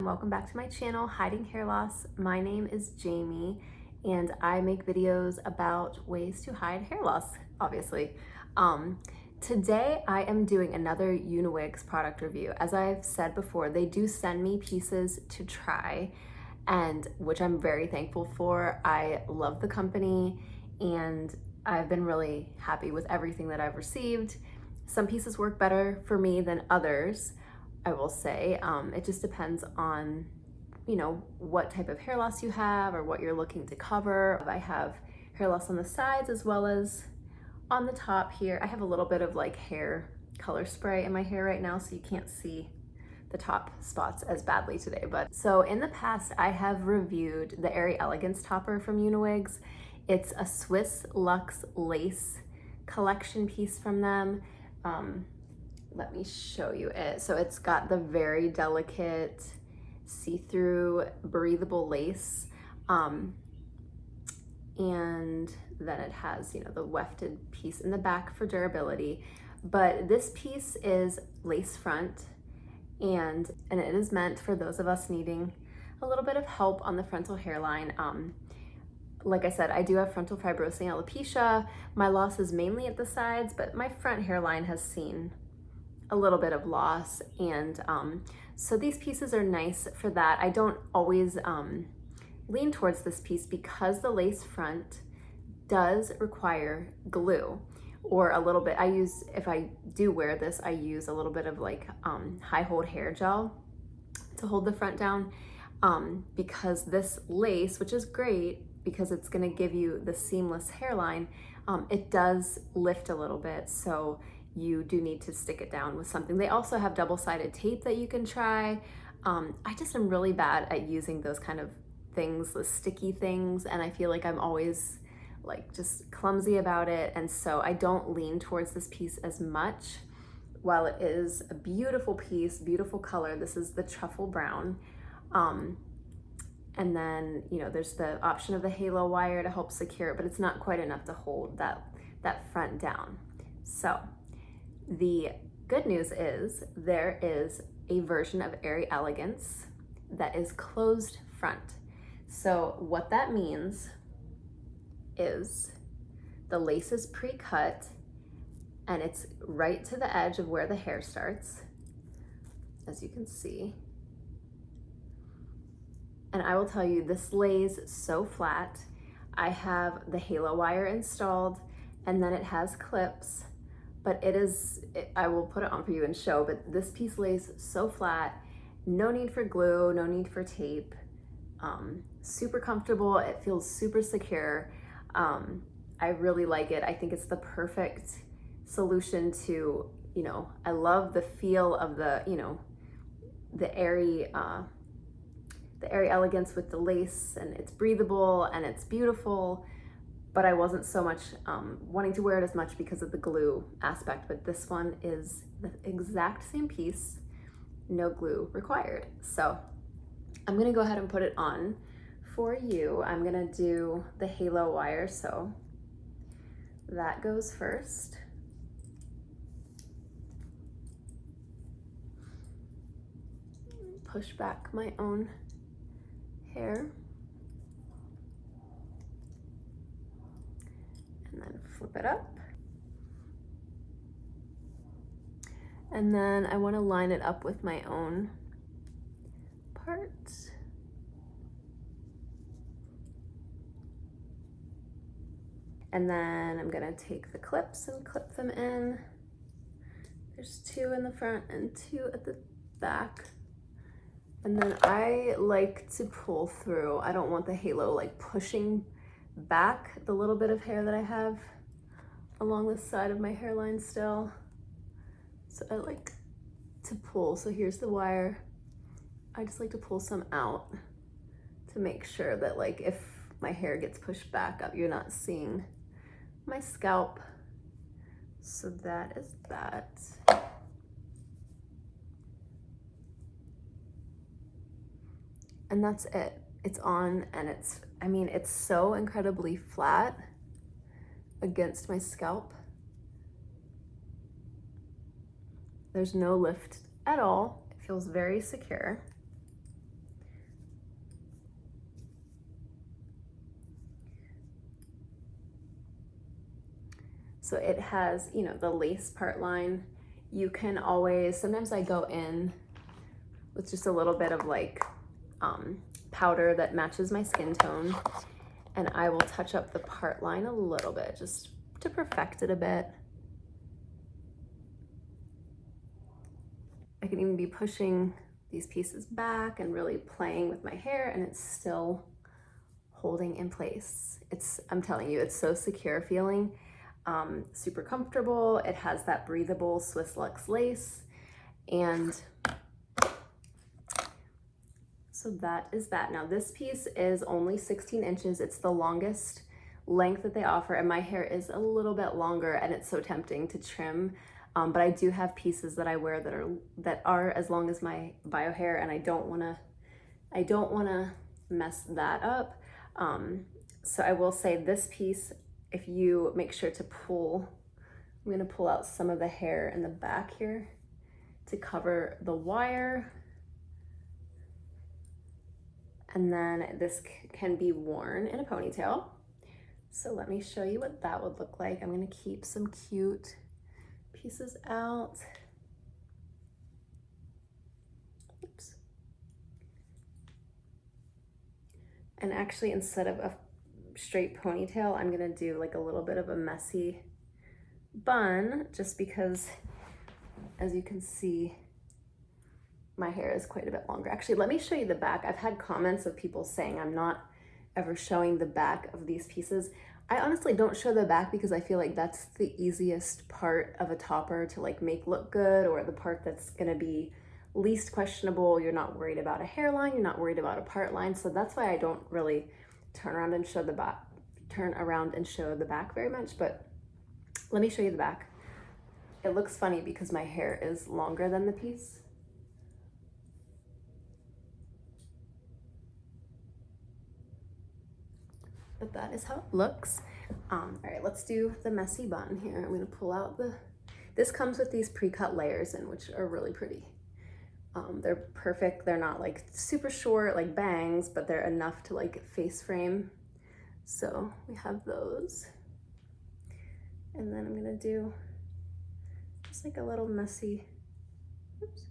welcome back to my channel, Hiding Hair Loss. My name is Jamie and I make videos about ways to hide hair loss, obviously. Today I am doing another Uniwigs product review. As I've said before, they do send me pieces to try, and which I'm very thankful for. I love the company and I've been really happy with everything that I've received. Some pieces work better for me than others, I will say. It just depends on, what type of hair loss you have or what you're looking to cover. I have hair loss on the sides as well as on the top here. I have a little bit of like hair color spray in my hair right now, so you can't see the top spots as badly today. But so in the past, I have reviewed the Airy Elegance topper from Uniwigs. It's a Swiss Luxe lace collection piece from them. Let me show you it. So it's got the very delicate see-through breathable lace, and then it has, the wefted piece in the back for durability. But this piece is lace front, and it is meant for those of us needing a little bit of help on the frontal hairline. Like I said, I do have frontal fibrosing alopecia. My loss is mainly at the sides, but my front hairline has seen a little bit of loss, and so these pieces are nice for that. I don't always lean towards this piece because the lace front does require glue, or a little bit. If I do wear this, I use a little bit of like high hold hair gel to hold the front down, because this lace, which is great because it's going to give you the seamless hairline, it does lift a little bit, so you do need to stick it down with something. They also have double-sided tape that you can try. I just am really bad at using those kind of things, the sticky things, and I feel like I'm always like just clumsy about it, and so I don't lean towards this piece as much. While it is a beautiful piece, beautiful color, this is the Truffle brown. And then, there's the option of the halo wire to help secure it, but it's not quite enough to hold that front down. So the good news is there is a version of Airy Elegance that is closed front. So what that means is the lace is pre-cut and it's right to the edge of where the hair starts, as you can see. And I will tell you, this lays so flat. I have the halo wire installed, and then it has clips, but I will put it on for you and show, but this piece lays so flat, no need for glue, no need for tape, super comfortable, it feels super secure. I really like it. I think it's the perfect solution to, I love the feel of the the Airy Elegance with the lace, and it's breathable and it's beautiful, but I wasn't so much wanting to wear it as much because of the glue aspect. But this one is the exact same piece, no glue required. So I'm gonna go ahead and put it on for you. I'm gonna do the halo wire, so that goes first. Push back my own hair, and then flip it up, and then I want to line it up with my own part. And then I'm gonna take the clips and clip them in. There's 2 in the front and 2 at the back. And then I like to pull through. I don't want the halo like pushing back the little bit of hair that I have along the side of my hairline still. So I like to pull. So here's the wire. I just like to pull some out to make sure that like if my hair gets pushed back up, you're not seeing my scalp. So that is that. And that's it. It's on, and it's so incredibly flat against my scalp. There's no lift at all. It feels very secure. So it has, you know, the lace part line. You can always, sometimes I go in with just a little bit of like powder that matches my skin tone, and I will touch up the part line a little bit just to perfect it a bit. I can even be pushing these pieces back and really playing with my hair, and it's still holding in place. I'm telling you, it's so secure feeling, super comfortable. It has that breathable Swiss Luxe lace, and so that is that. Now this piece is only 16 inches. It's the longest length that they offer, and my hair is a little bit longer, and it's so tempting to trim. But I do have pieces that I wear that are as long as my bio hair, and I don't wanna mess that up. So I will say this piece, if you make sure to pull, I'm gonna pull out some of the hair in the back here to cover the wire. And then this can be worn in a ponytail. So let me show you what that would look like. I'm gonna keep some cute pieces out. Oops. And actually, instead of a straight ponytail, I'm gonna do like a little bit of a messy bun, just because, as you can see, my hair is quite a bit longer. Actually, let me show you the back. I've had comments of people saying I'm not ever showing the back of these pieces. I honestly don't show the back because I feel like that's the easiest part of a topper to like make look good, or the part that's gonna be least questionable. You're not worried about a hairline, you're not worried about a part line. So that's why I don't really turn around and show the back very much, but let me show you the back. It looks funny because my hair is longer than the piece. But that is how it looks. All right, let's do the messy bun here. I'm gonna pull out this comes with these pre-cut layers in, which are really pretty. They're perfect. They're not like super short like bangs, but they're enough to like face frame. So we have those. And then I'm gonna do just like a little messy, oops.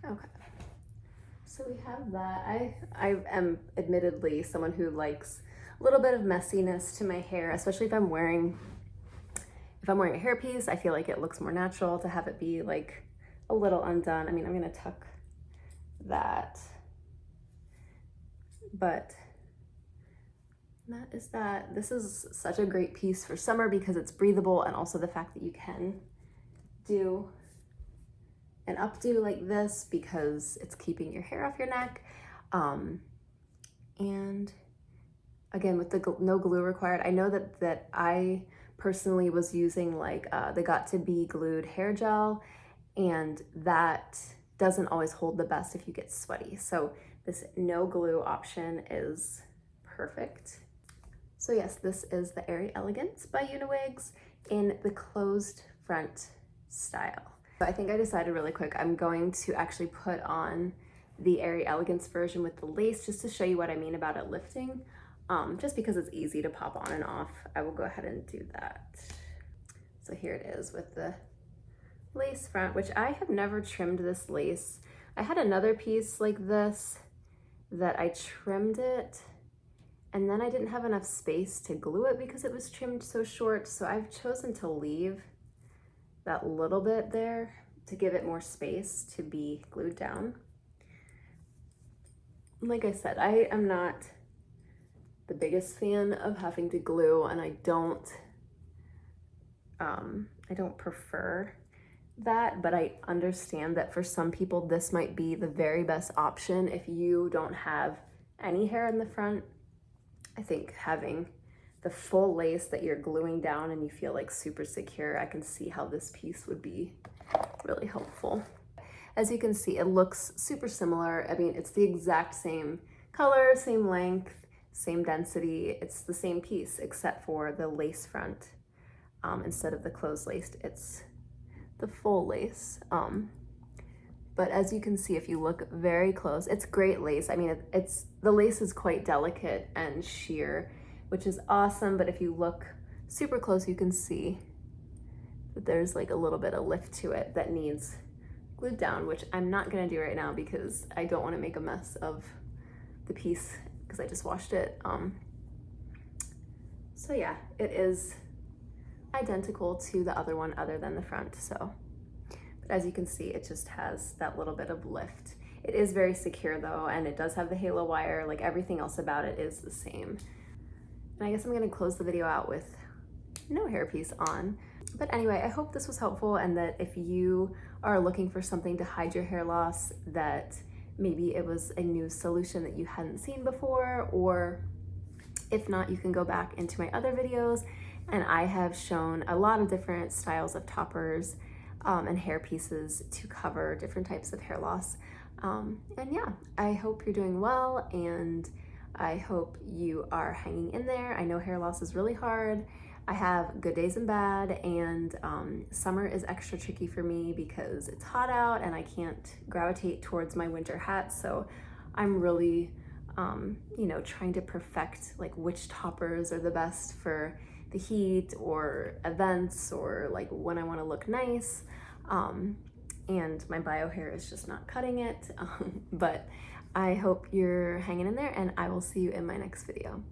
Okay, so we have that. I am admittedly someone who likes a little bit of messiness to my hair, especially if I'm wearing a hairpiece. I feel like it looks more natural to have it be like a little undone. I mean, I'm gonna tuck that, but that is that. This is such a great piece for summer because it's breathable, and also the fact that you can do an updo like this because it's keeping your hair off your neck. And again, with the no glue required, I know that I personally was using like the Got to Be glued hair gel, and that doesn't always hold the best if you get sweaty. So this no glue option is perfect. So yes, this is the Airy Elegance by Uniwigs in the closed front style. I think I decided really quick, I'm going to actually put on the Airy Elegance version with the lace just to show you what I mean about it lifting. Just because it's easy to pop on and off, I will go ahead and do that. So here it is with the lace front, which I have never trimmed this lace. I had another piece like this that I trimmed it, and then I didn't have enough space to glue it because it was trimmed so short. So I've chosen to leave that little bit there to give it more space to be glued down. Like I said, I am not the biggest fan of having to glue, and I don't prefer that, but I understand that for some people this might be the very best option if you don't have any hair in the front. I think having the full lace that you're gluing down and you feel like super secure, I can see how this piece would be really helpful. As you can see, it looks super similar. I mean, it's the exact same color, same length, same density. It's the same piece except for the lace front. Instead of the closed laced, it's the full lace. But as you can see, if you look very close, it's great lace. I mean, the lace is quite delicate and sheer, which is awesome. But if you look super close, you can see that there's like a little bit of lift to it that needs glued down, which I'm not gonna do right now because I don't want to make a mess of the piece because I just washed it. So yeah, it is identical to the other one other than the front. So, but as you can see, it just has that little bit of lift. It is very secure though, and it does have the halo wire. Like everything else about it is the same. And I guess I'm gonna close the video out with no hairpiece on. But anyway, I hope this was helpful, and that if you are looking for something to hide your hair loss, that maybe it was a new solution that you hadn't seen before, or if not, you can go back into my other videos, and I have shown a lot of different styles of toppers and hair pieces to cover different types of hair loss. And yeah, I hope you're doing well, and I hope you are hanging in there. I know hair loss is really hard. I have good days and bad, and summer is extra tricky for me because it's hot out and I can't gravitate towards my winter hat. So I'm really, you know, trying to perfect like which toppers are the best for the heat or events or like when I want to look nice. And my bio hair is just not cutting it. But I hope you're hanging in there, and I will see you in my next video.